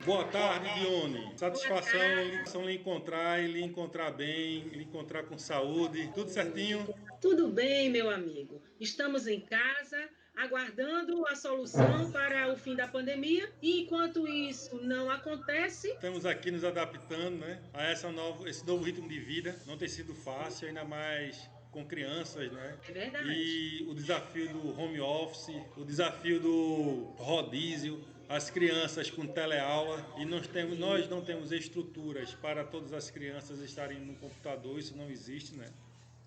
Boa tarde, Dione. Boa Satisfação lhe encontrar e lhe encontrar bem, lhe encontrar com saúde. Tudo certinho? Tudo bem, meu amigo? Estamos em casa, aguardando a solução para o fim da pandemia, e enquanto isso não acontece, Estamos aqui nos adaptando, né, a esse novo ritmo de vida. Não tem sido fácil, ainda mais com crianças, né? é verdade. E o desafio do home office, o desafio do rodízio, as crianças com teleaula e nós não temos estruturas para todas as crianças estarem no computador, isso não existe, né?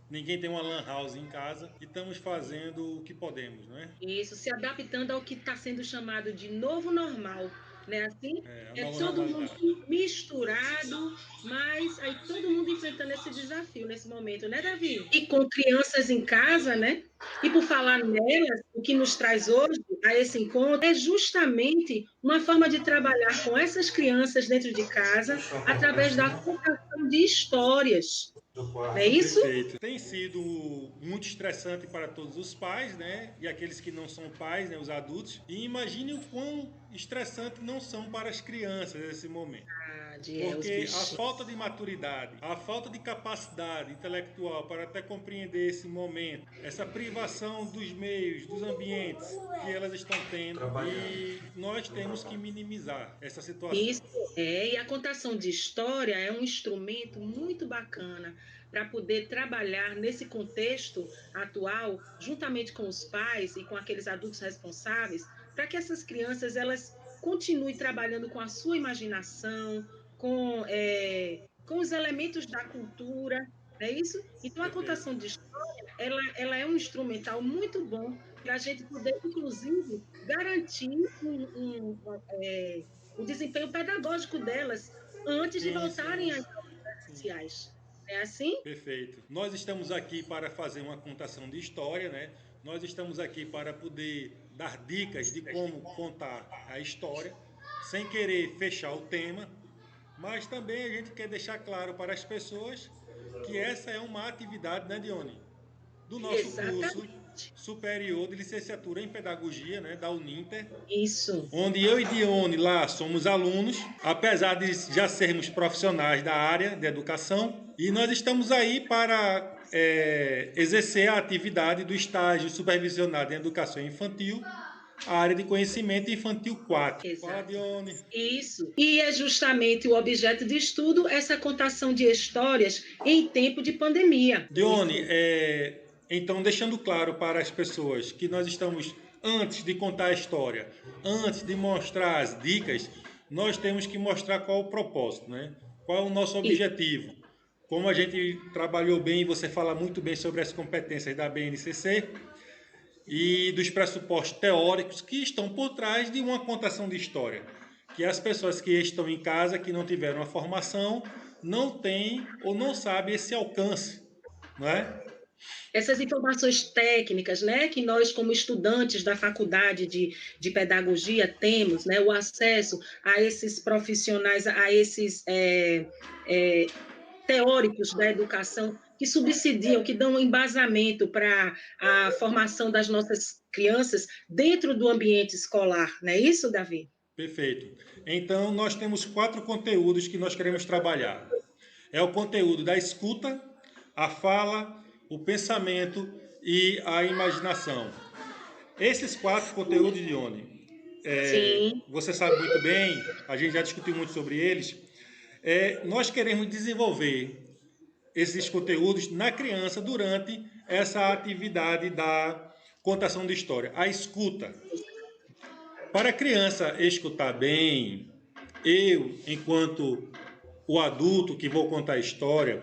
Ninguém tem uma lan house em casa e estamos fazendo o que podemos, não é? Isso, se adaptando ao que está sendo chamado de novo normal, né? Assim, É a é nova todo mundo normalidade. misturado, mas aí todo mundo enfrentando esse desafio nesse momento, né, Davi? E com crianças em casa, né? E por falar nelas, o que nos traz hoje a esse encontro é justamente uma forma de trabalhar com essas crianças dentro de casa através da contação de histórias. Não é isso? Perfeito. Tem sido muito estressante para todos os pais, né? E aqueles que não são pais, né? Os adultos. E imagine o quão estressante não são para as crianças nesse momento. Os Porque a bichinhos. falta de maturidade, a falta de capacidade intelectual para até compreender esse momento, essa privação dos meios, dos ambientes que elas estão tendo, e nós temos que minimizar essa situação. Isso e a contação de história é um instrumento muito bacana para poder trabalhar nesse contexto atual, juntamente com os pais e com aqueles adultos responsáveis, para que essas crianças elas continuem trabalhando com a sua imaginação, com os elementos da cultura, não é isso? Então, a Perfeito. contação de história, ela é um instrumental muito bom para a gente poder, inclusive, garantir o desempenho pedagógico delas antes de Sim, sim, voltarem às aulas sim. presenciais. É assim? Perfeito. Nós estamos aqui para fazer uma contação de história, né? Nós estamos aqui para poder dar dicas de como contar a história, sem querer fechar o tema, mas também a gente quer deixar claro para as pessoas que essa é uma atividade, né, Dione? Do nosso curso Exatamente. superior de licenciatura em pedagogia, né, da Uninter, Isso. onde eu e Dione lá somos alunos, apesar de já sermos profissionais da área de educação, e nós estamos aí para exercer a atividade do estágio supervisionado em educação infantil, a área de conhecimento infantil 4. Fala, Exato. Dione. Isso. E é justamente o objeto de estudo essa contação de histórias em tempo de pandemia. Dione, então deixando claro para as pessoas que nós estamos, antes de contar a história, antes de mostrar as dicas, nós temos que mostrar qual o propósito, né? Qual é o nosso Isso. objetivo. Como a gente trabalhou bem, você fala muito bem sobre as competências da BNCC e dos pressupostos teóricos que estão por trás de uma contação de história. Que as pessoas que estão em casa, que não tiveram a formação, não têm ou não sabem esse alcance, não é? Essas informações técnicas, né, que nós, como estudantes da faculdade de pedagogia, temos, né, o acesso a esses profissionais, a esses teóricos da educação que subsidiam, que dão um embasamento para a formação das nossas crianças dentro do ambiente escolar, não é isso, Davi? Perfeito. Então, nós temos 4 conteúdos que nós queremos trabalhar. É o conteúdo da escuta, a fala, o pensamento e a imaginação. Esses 4 conteúdos, Dione, Sim, você sabe muito bem, a gente já discutiu muito sobre eles. Nós queremos desenvolver esses conteúdos na criança durante essa atividade da contação de história, a escuta. Para a criança escutar bem, eu, enquanto o adulto que vou contar a história,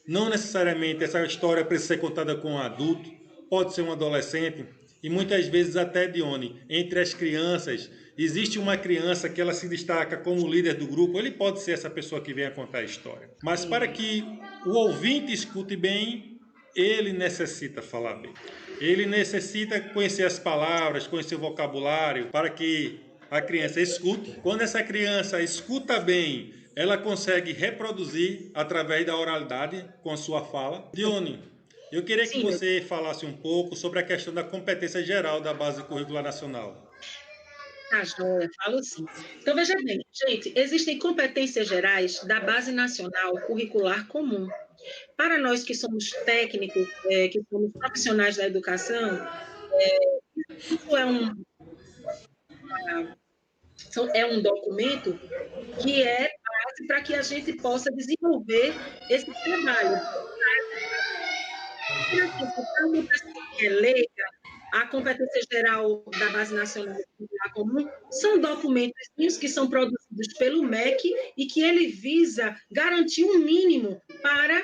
não necessariamente essa história precisa ser contada com um adulto, pode ser um adolescente, e muitas vezes até, Dione, entre as crianças, existe uma criança que ela se destaca como líder do grupo, ele pode ser essa pessoa que venha contar a história. Mas para que o ouvinte escute bem, ele necessita falar bem. Ele necessita conhecer as palavras, conhecer o vocabulário, para que a criança escute. Quando essa criança escuta bem, ela consegue reproduzir através da oralidade com a sua fala. Dione, eu queria que sim, meu. você falasse um pouco sobre a questão da competência geral da Base Curricular Nacional. Tá joia, falo sim. Então, veja bem, gente, existem competências gerais da Base Nacional Curricular Comum. Para nós que somos técnicos, que somos profissionais da educação, isso é um documento que é base para que a gente possa desenvolver esse trabalho. E assim, para uma pessoa que é leiga, a competência geral da Base Nacional Curricular Comum são documentos que são produzidos pelo MEC e que ele visa garantir um mínimo para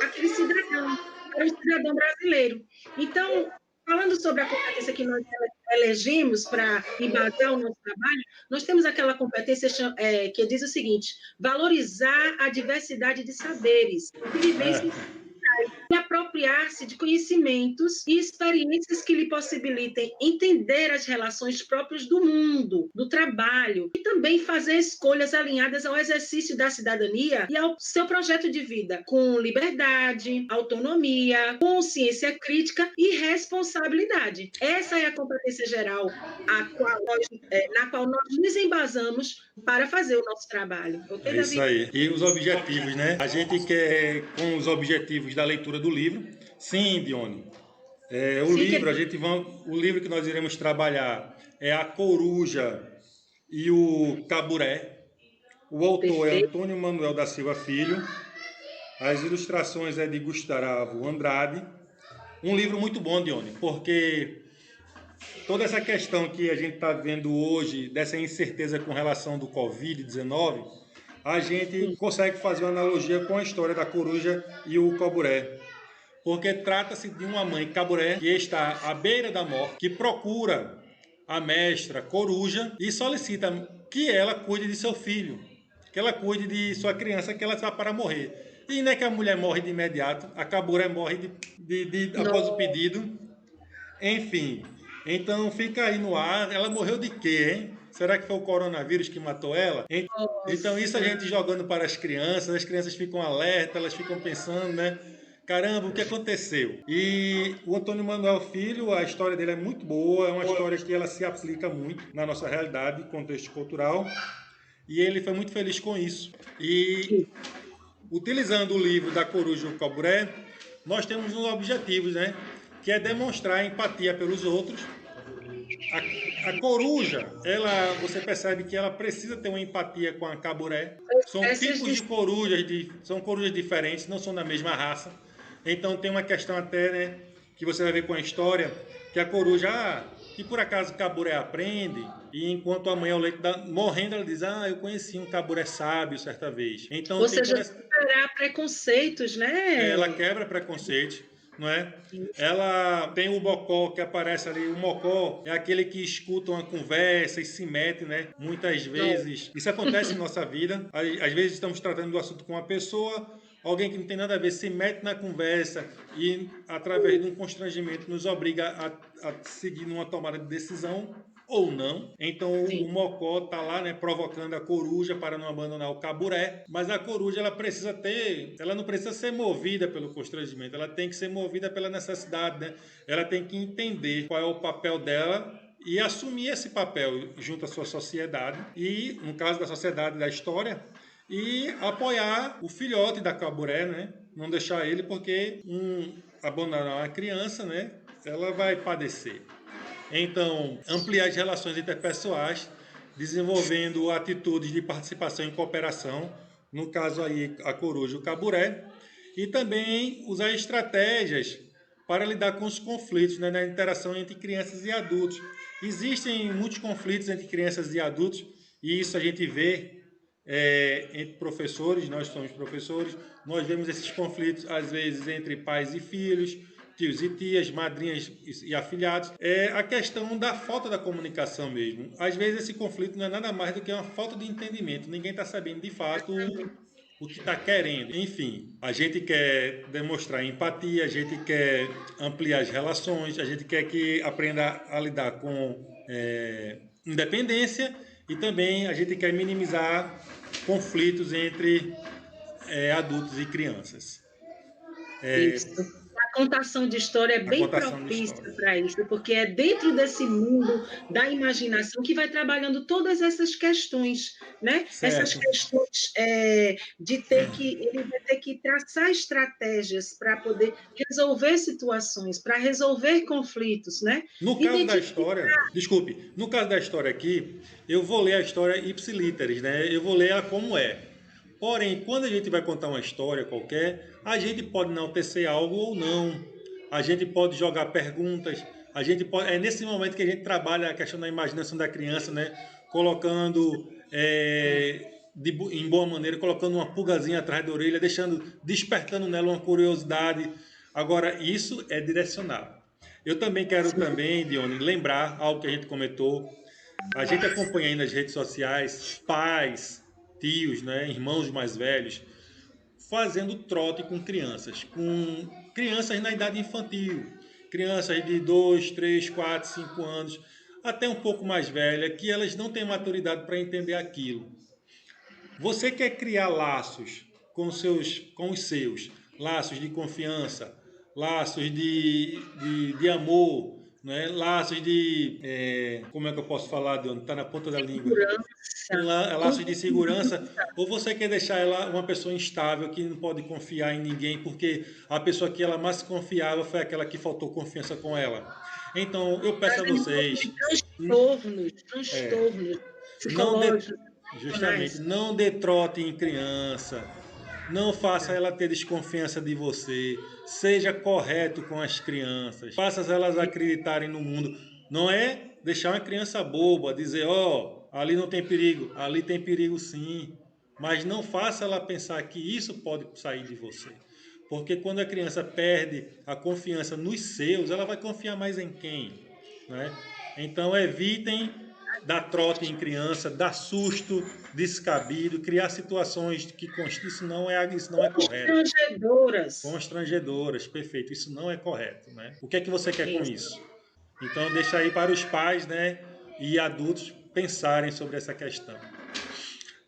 aquele cidadão, para o cidadão brasileiro. Então, falando sobre a competência que nós elegimos para embasar o nosso trabalho, nós temos aquela competência que diz o seguinte: valorizar a diversidade de saberes e vivências É, e apropriar-se de conhecimentos e experiências que lhe possibilitem entender as relações próprias do mundo, do trabalho, e também fazer escolhas alinhadas ao exercício da cidadania e ao seu projeto de vida, com liberdade, autonomia, consciência crítica e responsabilidade. Essa é a competência geral na qual nós nos embasamos para fazer o nosso trabalho. Ok, é isso Davi? aí. E os objetivos, né? A gente quer, com os objetivos da leitura do livro, sim, Dione. Sim, que O livro que nós iremos trabalhar é A Coruja e o Caburé. O autor é perfeito. Antônio Manuel da Silva Filho. As ilustrações é de Gustavo Andrade. Um livro muito bom, Dione, porque toda essa questão que a gente está vendo hoje, dessa incerteza com relação do Covid-19, a gente consegue fazer uma analogia com a história da coruja e o caburé. Porque trata-se de uma mãe caburé que está à beira da morte, que procura a mestra coruja e solicita que ela cuide de seu filho, que ela cuide de sua criança, que ela está para morrer. E não é que a mulher morre de imediato, a caburé morre após o pedido. Enfim, então fica aí no ar. Ela morreu de quê, hein? Será que foi o coronavírus que matou ela? Então isso a Nossa. gente jogando para as crianças ficam alertas, elas ficam pensando, né? Caramba, o que aconteceu? E o Antônio Manuel Filho, a história dele é muito boa, é uma história que ela se aplica muito na nossa realidade, contexto cultural, e ele foi muito feliz com isso. E utilizando o livro da Coruja e o Caburé, nós temos uns objetivos, né? Que é demonstrar empatia pelos outros. A coruja, você percebe que ela precisa ter uma empatia com a caburé. São Espécies tipos de de corujas, são corujas diferentes, não são da mesma raça. Então tem uma questão até, né, que você vai ver com a história, que a coruja, e por acaso o caburé aprende, e enquanto a mãe ao leite morrendo, ela diz, eu conheci um caburé sábio certa vez. Então Ou tem seja, toda essa, superar preconceitos, ela né? quebra preconceito, não é? Isso. Ela tem o mocó que aparece ali. O mocó é aquele que escuta uma conversa e se mete, né? Muitas Não. vezes. Isso acontece em nossa vida. Às vezes estamos tratando do assunto com uma pessoa, alguém que não tem nada a ver se mete na conversa e, através de um constrangimento, nos obriga a seguir numa tomada de decisão ou não. Então Sim. o mocó está lá, né, provocando a coruja para não abandonar o caburé, mas a coruja ela não precisa ser movida pelo constrangimento, ela tem que ser movida pela necessidade, né? Ela tem que entender qual é o papel dela e assumir esse papel junto à sua sociedade e, no caso da sociedade da história, e apoiar o filhote da caburé, né? Não deixar ele porque abandonar uma criança, né? Ela vai padecer. Então, ampliar as relações interpessoais, desenvolvendo atitudes de participação e cooperação, no caso aí a coruja e o caburé, e também usar estratégias para lidar com os conflitos, né, na interação entre crianças e adultos. Existem muitos conflitos entre crianças e adultos, e isso a gente vê entre professores, nós somos professores, nós vemos esses conflitos às vezes entre pais e filhos, tios e tias, madrinhas e afilhados. É a questão da falta da comunicação mesmo. Às vezes esse conflito não é nada mais do que uma falta de entendimento. Ninguém está sabendo de fato o que está querendo. Enfim, a gente quer demonstrar empatia, a gente quer ampliar as relações, a gente quer que aprenda a lidar com independência e também a gente quer minimizar conflitos entre adultos e crianças. Isso. contação de história é A bem contação de propícia história. para isso, porque é dentro desse mundo da imaginação que vai trabalhando todas essas questões, né? Essas Certo. questões de ele vai ter que traçar estratégias para poder resolver situações, para resolver conflitos, né? No caso da história, desculpe, no caso da história aqui, eu vou ler a história ipsiliteris, né? Eu vou ler ela como é. Porém, quando a gente vai contar uma história qualquer, a gente pode enaltecer algo ou não. A gente pode jogar perguntas. A gente pode. É nesse momento que a gente trabalha a questão da imaginação da criança, né? Colocando em boa maneira, colocando uma pulgazinha atrás da orelha, despertando nela uma curiosidade. Agora, isso é direcionado. Eu também quero Dione, lembrar algo que a gente comentou. A gente acompanha aí nas redes sociais pais, tios, né, irmãos mais velhos, fazendo trote com crianças na idade infantil, crianças de 2, 3, 4, 5 anos, até um pouco mais velha, que elas não têm maturidade para entender aquilo. Você quer criar laços com os seus, laços de confiança, laços de amor, né? Laços como é que eu posso falar, Deon? Está na ponta da língua. segurança, Laços de segurança, ou você quer deixar ela uma pessoa instável que não pode confiar em ninguém, porque a pessoa que ela mais confiava foi aquela que faltou confiança com ela. Então, eu peço a vocês, transtornos não de, psicológicos, justamente, emocionais. não dê trote em criança, não faça ela ter desconfiança de você, seja correto com as crianças, faça elas acreditarem no mundo. Não é deixar uma criança boba, dizer, ali não tem perigo, ali tem perigo sim, mas não faça ela pensar que isso pode sair de você. Porque quando a criança perde a confiança nos seus, ela vai confiar mais em quem? Né? Então evitem dar trote em criança, dar susto descabido, criar situações que isso não é correto. Constrangedoras, perfeito. Isso não é correto, né? O que é que você quer com isso? Então deixa aí para os pais, né, e adultos pensarem sobre essa questão.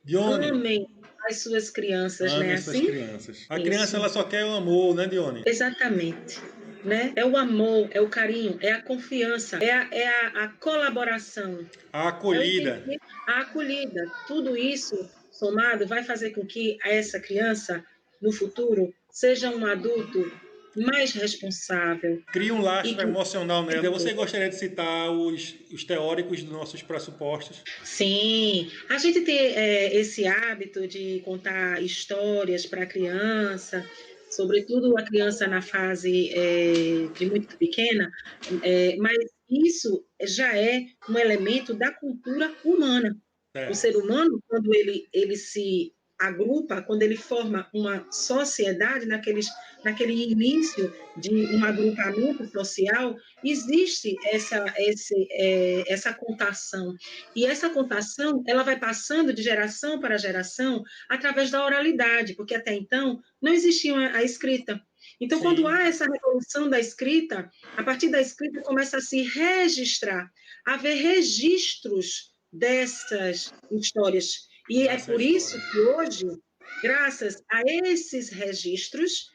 Dione, Amem as suas crianças, né? ame suas Assim? crianças. A criança Isso. ela só quer o amor, né, Dione? Exatamente. Né? É o amor, é o carinho, é a confiança, a colaboração, A acolhida. a acolhida. Tudo isso somado vai fazer com que essa criança, no futuro, seja um adulto mais responsável. Cria um lastro emocional nela. Você gostaria de citar os teóricos dos nossos pressupostos? Sim, a gente tem esse hábito de contar histórias para a criança, sobretudo a criança na fase de muito pequena, mas isso já é um elemento da cultura humana. O ser humano, quando ele se agrupa, quando ele forma uma sociedade, naquele início de um agrupamento social, existe essa contação. E essa contação, ela vai passando de geração para geração através da oralidade, porque até então não existia a escrita. Então, quando há essa revolução da escrita, a partir da escrita começa a se registrar, a haver registros dessas histórias. E é por isso que hoje, graças a esses registros,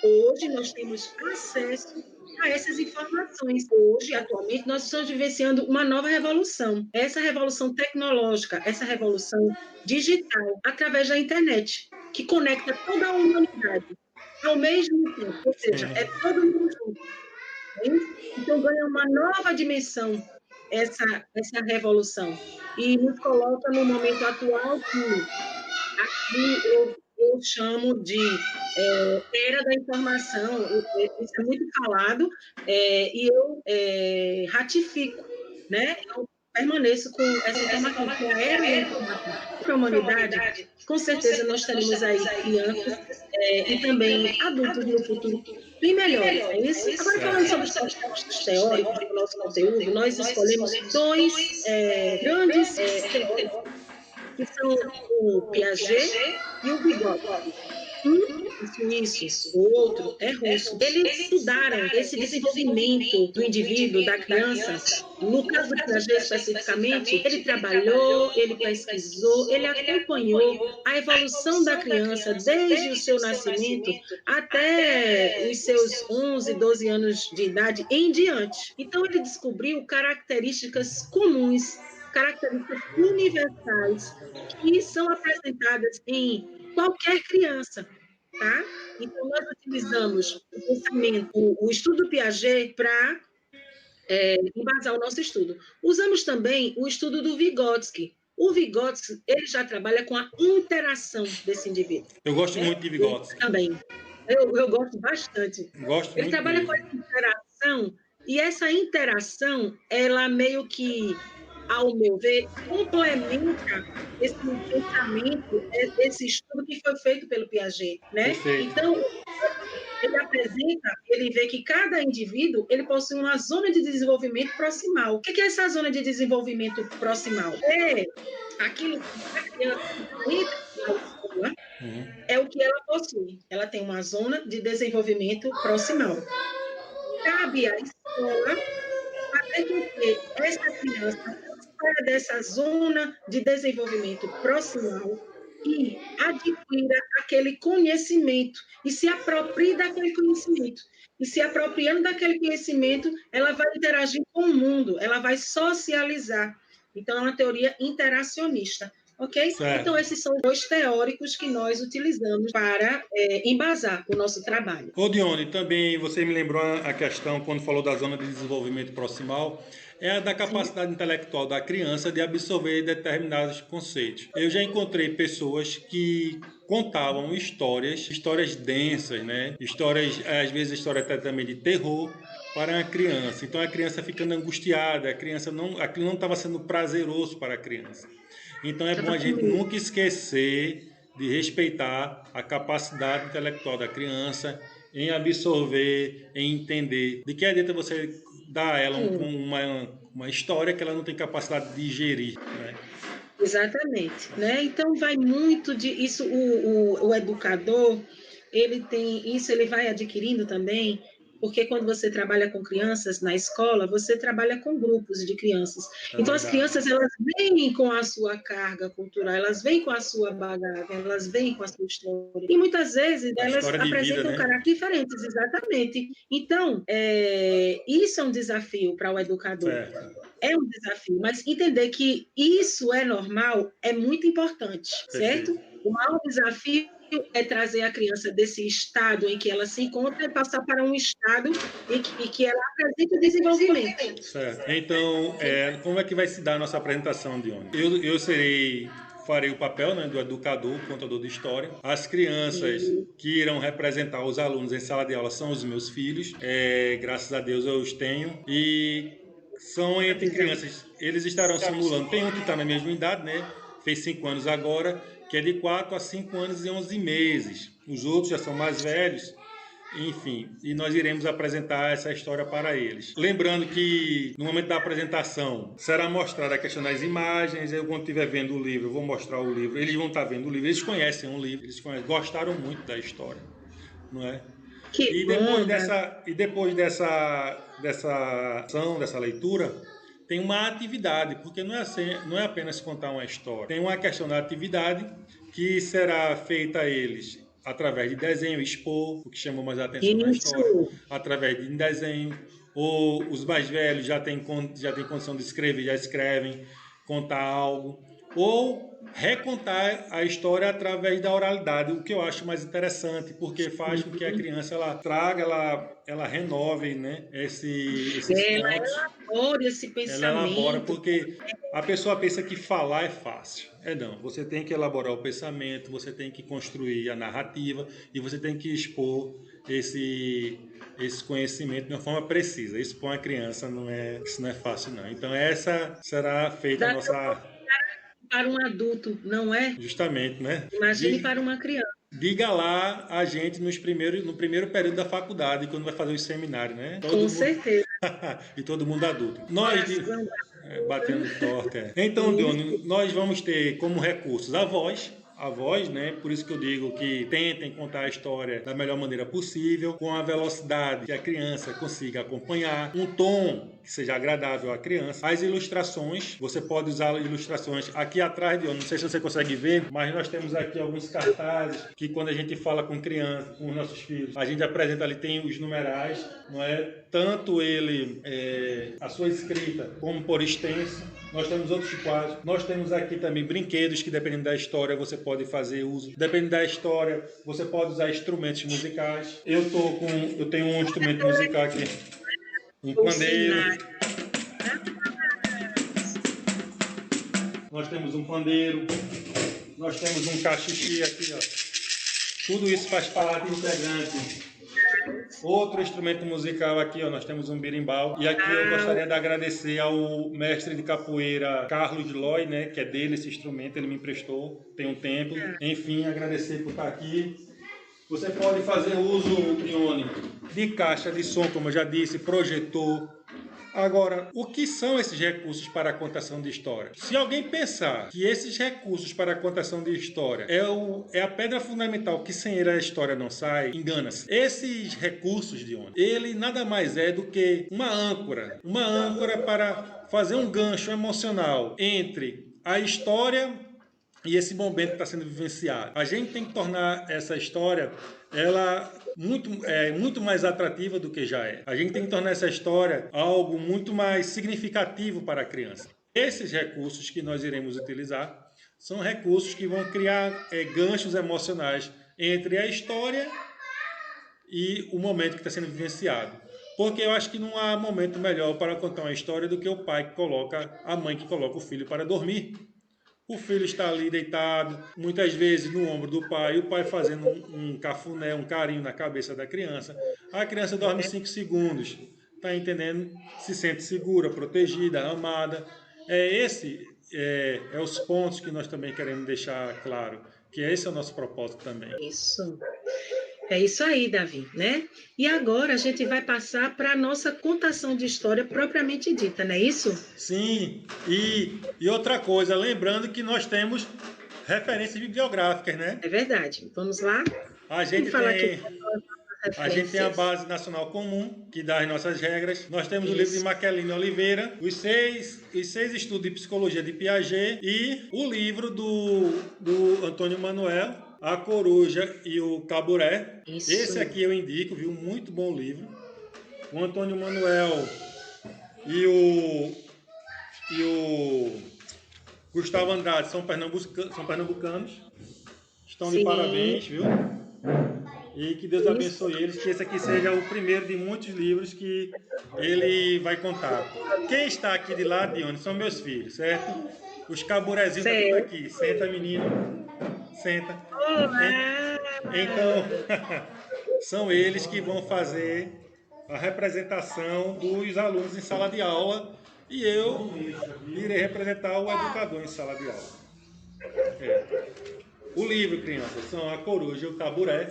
hoje nós temos acesso a essas informações. Hoje, atualmente, nós estamos vivenciando uma nova revolução. Essa revolução tecnológica, essa revolução digital, através da internet, que conecta toda a humanidade ao mesmo tempo. Ou seja, é todo mundo junto. Então, ganha uma nova dimensão essa revolução. E nos coloca no momento atual que aqui eu chamo de era da informação. Isso é muito falado e eu ratifico, né? Eu permaneço com essa informação, que é a era da informação. Para a humanidade, com certeza nós teremos aí crianças e também adultos no futuro bem melhores, é isso? Agora, falando sobre os textos teóricos do nosso conteúdo, nós escolhemos dois grandes teóricos, que são o Piaget e o Vygotsky. Isso. O outro é russo. Eles estudaram esse desenvolvimento do indivíduo, da criança. No caso do Piaget, especificamente, ele trabalhou, ele pesquisou, ele acompanhou a evolução da criança desde o seu nascimento até os seus 11, 12 anos de idade em diante. Então, ele descobriu características comuns, características universais que são apresentadas em qualquer criança. Tá? Então, nós utilizamos o pensamento, o estudo Piaget para embasar o nosso estudo. Usamos também o estudo do Vygotsky. O Vygotsky, ele já trabalha com a interação desse indivíduo. Eu gosto muito de Vygotsky. Também. Eu gosto bastante. Ele trabalha com essa interação, e essa interação, ela meio que, ao meu ver, complementa esse pensamento, esse estudo que foi feito pelo Piaget, né? Perfeito. Então, ele vê que cada indivíduo, ele possui uma zona de desenvolvimento proximal. O que é essa zona de desenvolvimento proximal? É aquilo que a criança entra na escola, é o que ela possui. Ela tem uma zona de desenvolvimento proximal. Cabe à escola fazer com que essa criança saia dessa zona de desenvolvimento proximal e adquira aquele conhecimento e se aproprie daquele conhecimento. E se apropriando daquele conhecimento, ela vai interagir com o mundo, ela vai socializar. Então, é uma teoria interacionista. Ok? Certo. Então, esses são os dois teóricos que nós utilizamos para embasar o nosso trabalho. Ô, Dione, também você me lembrou a questão, quando falou da zona de desenvolvimento proximal, é a da capacidade intelectual da criança de absorver determinados conceitos. Eu já encontrei pessoas que contavam histórias densas, né? Histórias, às vezes história até também de terror, para a criança. Então a criança ficando angustiada, aquilo não estava sendo prazeroso para a criança. Então é bom a gente nunca esquecer de respeitar a capacidade intelectual da criança em absorver, em entender. De que adianta você dar a ela uma história que ela não tem capacidade de digerir, né? Exatamente, né? Então vai muito de isso, o educador, ele vai adquirindo também, porque quando você trabalha com crianças na escola, você trabalha com grupos de crianças. Então as crianças, elas vêm com a sua carga cultural, elas vêm com a sua bagagem, elas vêm com a sua história. E muitas vezes elas apresentam caráteres diferentes, exatamente. Então, isso é um desafio para o educador. Certo. É um desafio, mas entender que isso é normal é muito importante, certo? O maior desafio é trazer a criança desse estado em que ela se encontra e passar para um estado em que ela apresenta o desenvolvimento. Certo. Então, como é que vai se dar a nossa apresentação, Dione? Eu farei o papel, né, do educador, contador de história. As crianças que irão representar os alunos em sala de aula são os meus filhos. Graças a Deus eu os tenho. E são entre crianças, eles estarão simulando. Tem um que está na mesma idade, né? Fez 5 anos agora, que é de 4 a 5 anos e 11 meses. Os outros já são mais velhos, enfim, e nós iremos apresentar essa história para eles. Lembrando que no momento da apresentação será mostrada a questão das imagens. Eu, quando estiver vendo o livro, eu vou mostrar o livro. Eles vão estar vendo o livro, eles conhecem o livro, gostaram muito da história, não é? E depois dessa ação, dessa leitura, tem uma atividade, porque não é apenas contar uma história. Tem uma questão da atividade que será feita a eles através de desenho, expor o que chamou mais a atenção na história, através de desenho, ou os mais velhos já têm condição de escrever, já escrevem, contar algo, ou recontar a história através da oralidade, o que eu acho mais interessante, porque faz com que a criança ela traga, ela renove, né, esses pontos. Ela elabora esse pensamento. Ela elabora, porque a pessoa pensa que falar é fácil. Não, você tem que elaborar o pensamento, você tem que construir a narrativa e você tem que expor esse conhecimento de uma forma precisa. Isso para uma criança isso não é fácil, não. Então essa será feita a nossa... Para um adulto, não é? Justamente, né? Imagine para uma criança. Diga lá a gente no primeiro período da faculdade, quando vai fazer os seminários, né? Com certeza. E todo mundo adulto. Batendo torta. Então, Dione, nós vamos ter como recursos a voz, avós, né? Por isso que eu digo que tentem contar a história da melhor maneira possível, com a velocidade que a criança consiga acompanhar, um tom que seja agradável à criança. As ilustrações, você pode usar ilustrações aqui atrás, não sei se você consegue ver, mas nós temos aqui alguns cartazes que quando a gente fala com criança, com os nossos filhos, a gente apresenta ali, tem os numerais, não é? Tanto ele, a sua escrita, como por extenso. Nós temos outros quadros. Nós temos aqui também brinquedos que, dependendo da história, você pode fazer uso. Dependendo da história, você pode usar instrumentos musicais. Eu tenho um instrumento musical aqui, um pandeiro. Nós temos um pandeiro. Nós temos um cachixi aqui, ó. Tudo isso faz parte integrante. Outro instrumento musical aqui, ó, nós temos um berimbau. E aqui eu gostaria de agradecer ao mestre de capoeira Carlos Loy, né, que é dele esse instrumento, ele me emprestou tem um tempo. Enfim, agradecer por estar aqui. Você pode fazer uso, Ione, de caixa de som, como eu já disse, projetor. Agora, o que são esses recursos para a contação de história? Se alguém pensar que esses recursos para a contação de história é a pedra fundamental que sem ele a história não sai, engana-se. Esses recursos, Dione, ele nada mais é do que uma âncora para fazer um gancho emocional entre a história e esse momento que está sendo vivenciado. A gente tem que tornar essa história muito mais atrativa do que já é. A gente tem que tornar essa história algo muito mais significativo para a criança. Esses recursos que nós iremos utilizar são recursos que vão criar ganchos emocionais entre a história e o momento que está sendo vivenciado. Porque eu acho que não há momento melhor para contar uma história do que a mãe que coloca o filho para dormir. O filho está ali deitado, muitas vezes no ombro do pai, o pai fazendo um cafuné, um carinho na cabeça da criança. A criança dorme 5 segundos, está entendendo? Se sente segura, protegida, amada. Os pontos que nós também queremos deixar claro, que esse é o nosso propósito também. Isso. É isso aí, Davi, né? E agora a gente vai passar para a nossa contação de história propriamente dita, não é isso? Sim, e outra coisa, lembrando que nós temos referências bibliográficas, né? É verdade. Vamos lá? A gente tem a Base Nacional Comum, que dá as nossas regras. Nós temos o livro de Maquialine Oliveira, os seis estudos de psicologia de Piaget e o livro do Antônio Manuel, A Coruja e o Caburé. Isso. Esse aqui eu indico, viu? Muito bom livro. O Antônio Manuel e o Gustavo Andrade são pernambucanos. Estão de parabéns, viu? E que Deus abençoe eles, que esse aqui seja o primeiro de muitos livros que ele vai contar. Quem está aqui de lado, Dione, são meus filhos, certo? Os caburezinhos estão aqui. Senta, menino. Senta. Então, são eles que vão fazer a representação dos alunos em sala de aula e eu irei representar o educador em sala de aula. O livro, crianças, são A Coruja e o Caburé.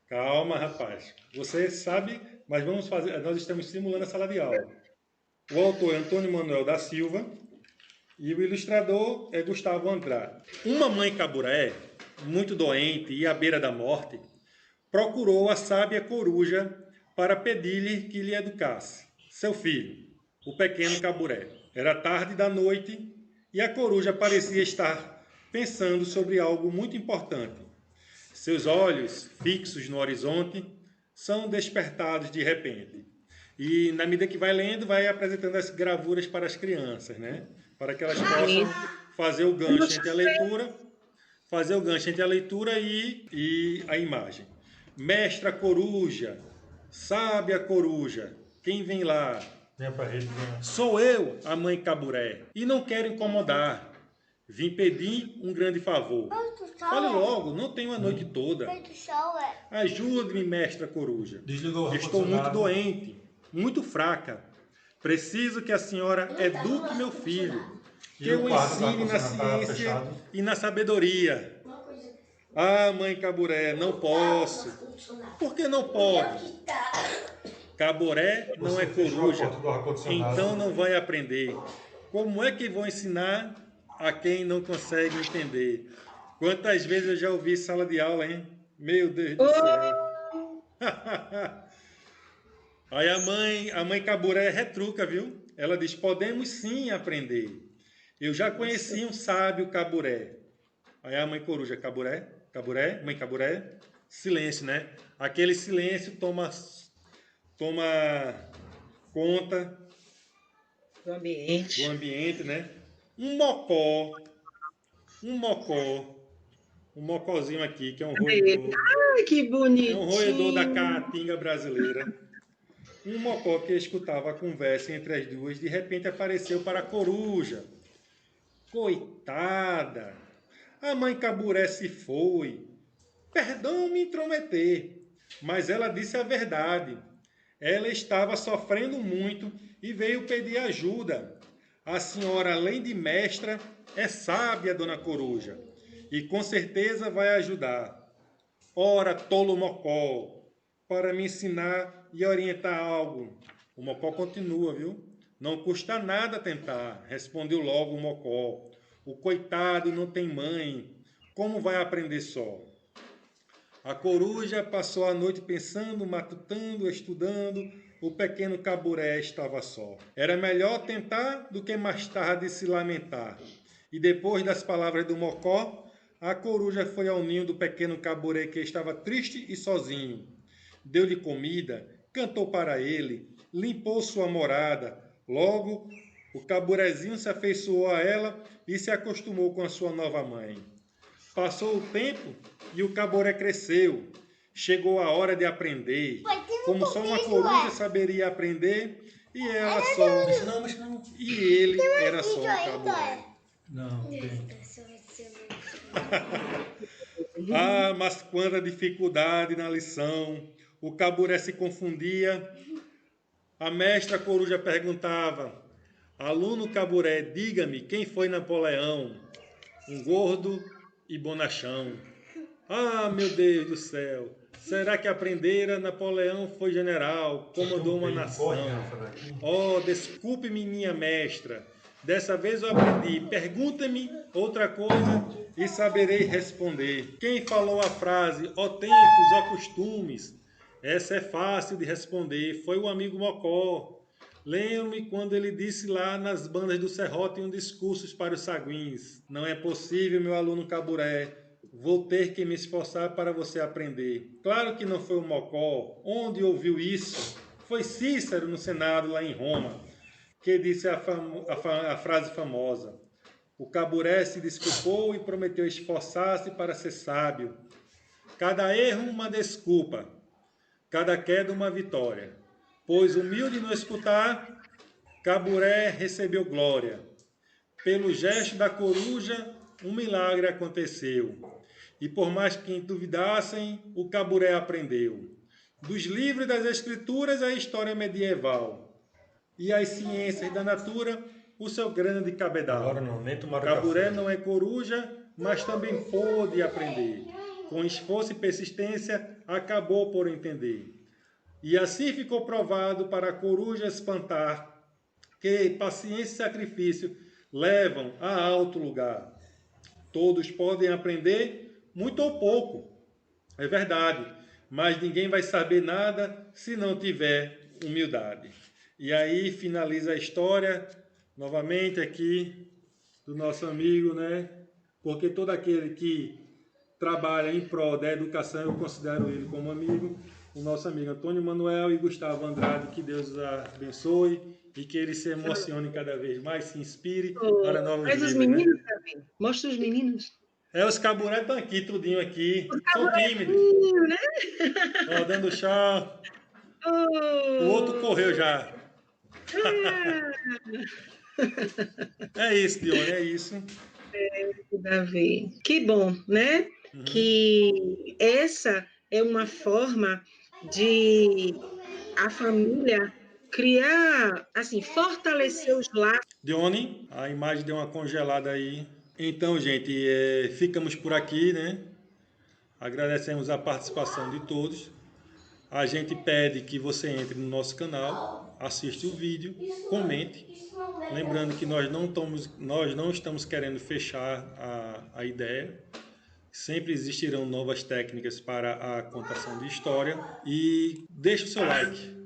Calma, rapaz. Você sabe, mas vamos fazer. Nós estamos simulando a sala de aula. O autor é Antônio Manuel da Silva e o ilustrador é Gustavo Andrade. Uma mãe caburé, muito doente e à beira da morte, procurou a sábia coruja para pedir-lhe que lhe educasse seu filho, o pequeno caburé. Era tarde da noite e a coruja parecia estar pensando sobre algo muito importante. Seus olhos, fixos no horizonte, são despertados de repente. E, na medida que vai lendo, vai apresentando as gravuras para as crianças, né? Para que elas possam fazer o gancho entre a leitura e a imagem. Mestra coruja, sábia coruja, quem vem lá? Sou eu, a mãe caburé, e não quero incomodar. Vim pedir um grande favor. Fale logo, não tenho a noite toda. Ajude-me, mestra coruja. Estou muito doente, muito fraca. Preciso que a senhora eduque meu filho, que eu ensine na ciência e na sabedoria. Ah, mãe caburé, não posso. Por que não pode? Caburé não é coruja, então não vai aprender. Como é que vou ensinar a quem não consegue entender? Quantas vezes eu já ouvi sala de aula, hein? Meu Deus do céu. Oh, Aí a mãe Caburé retruca, viu? Ela diz: podemos sim aprender. Eu já isso. conheci um sábio Caburé. Aí a mãe Coruja: Caburé, Caburé, mãe Caburé. Silêncio, né? Aquele silêncio toma conta Do do ambiente. ambiente, né? Um mocó, um mocó, um mocozinho aqui, que Ai, que é um roedor da bonitinho. caatinga brasileira. Um mocó que escutava a conversa entre as duas, de repente apareceu para a coruja. Coitada! A mãe Caburé se foi. Perdão me intrometer, mas ela disse a verdade. Ela estava sofrendo muito e veio pedir ajuda. A senhora, além de mestra, é sábia, dona Coruja, e com certeza vai ajudar. Ora, tolo Mocó, para me ensinar e orientar algo. O Mocó continua, viu? Não custa nada tentar, respondeu logo o Mocó. O coitado não tem mãe, como vai aprender só? A coruja passou a noite pensando, matutando, estudando. O pequeno Caburé estava só. Era melhor tentar do que mais tarde se lamentar. E depois das palavras do Mocó, a coruja foi ao ninho do pequeno Caburé que estava triste e sozinho. Deu-lhe comida, cantou para ele, limpou sua morada. Logo, o Caburezinho se afeiçoou a ela e se acostumou com a sua nova mãe. Passou o tempo e o Caboré cresceu. Chegou a hora de aprender. Como só uma coruja saberia aprender, e ela só. E ele era só um Caboré. Não, tem. Ah, mas quanta dificuldade na lição. O Caburé se confundia. A mestra coruja perguntava: aluno Caburé, diga-me, quem foi Napoleão? Um gordo e bonachão. Ah, meu Deus do céu! Será que aprendera? Napoleão foi general, comandou uma nação. Oh, desculpe-me, minha mestra. Dessa vez eu aprendi. Pergunta-me outra coisa e saberei responder. Quem falou a frase, ó tempos, ó costumes? Essa é fácil de responder. Foi o amigo Mocó. Lembro-me quando ele disse lá nas bandas do Serrote um discurso para os saguins. Não é possível, meu aluno Caburé. Vou ter que me esforçar para você aprender. Claro que não foi o Mocó. Onde ouviu isso? Foi Cícero no Senado, lá em Roma, que disse a frase famosa. O Caburé se desculpou e prometeu esforçar-se para ser sábio. Cada erro uma desculpa, cada queda uma vitória. Pois humilde no escutar, Caburé recebeu glória. Pelo gesto da coruja, um milagre aconteceu. E por mais que duvidassem, o Caburé aprendeu. Dos livros das escrituras, a história medieval. E as ciências da natura, o seu grande cabedal. Agora não, nem tomaram Caburé café. não é coruja, mas também pôde aprender. Com esforço e persistência, acabou por entender. E assim ficou provado para a coruja espantar que paciência e sacrifício levam a alto lugar. Todos podem aprender muito ou pouco, é verdade, mas ninguém vai saber nada se não tiver humildade. E aí finaliza a história, novamente aqui, do nosso amigo, né? Porque todo aquele que trabalha em prol da educação, eu considero ele como amigo, o nosso amigo Antônio Manuel e Gustavo Andrade, que Deus os abençoe e que eles se emocionem cada vez mais, se inspire para novos Traz os livros, né? meninos também. Mostra os meninos. Os caburé estão aqui, tudinho aqui, Os são tímidos. caburezinhos, né? Ó, dando tchau. O outro Oh, correu já. ah, É isso, Dione, é isso. Davi. Que bom, né? Que essa é uma forma de a família criar, assim, fortalecer os laços. Dione, a imagem deu uma congelada aí. Então, gente, ficamos por aqui, né? Agradecemos a participação de todos. A gente pede que você entre no nosso canal, assista o vídeo, comente. Lembrando que nós não estamos querendo fechar a ideia. Sempre existirão novas técnicas para a contação de história. E deixe o seu like.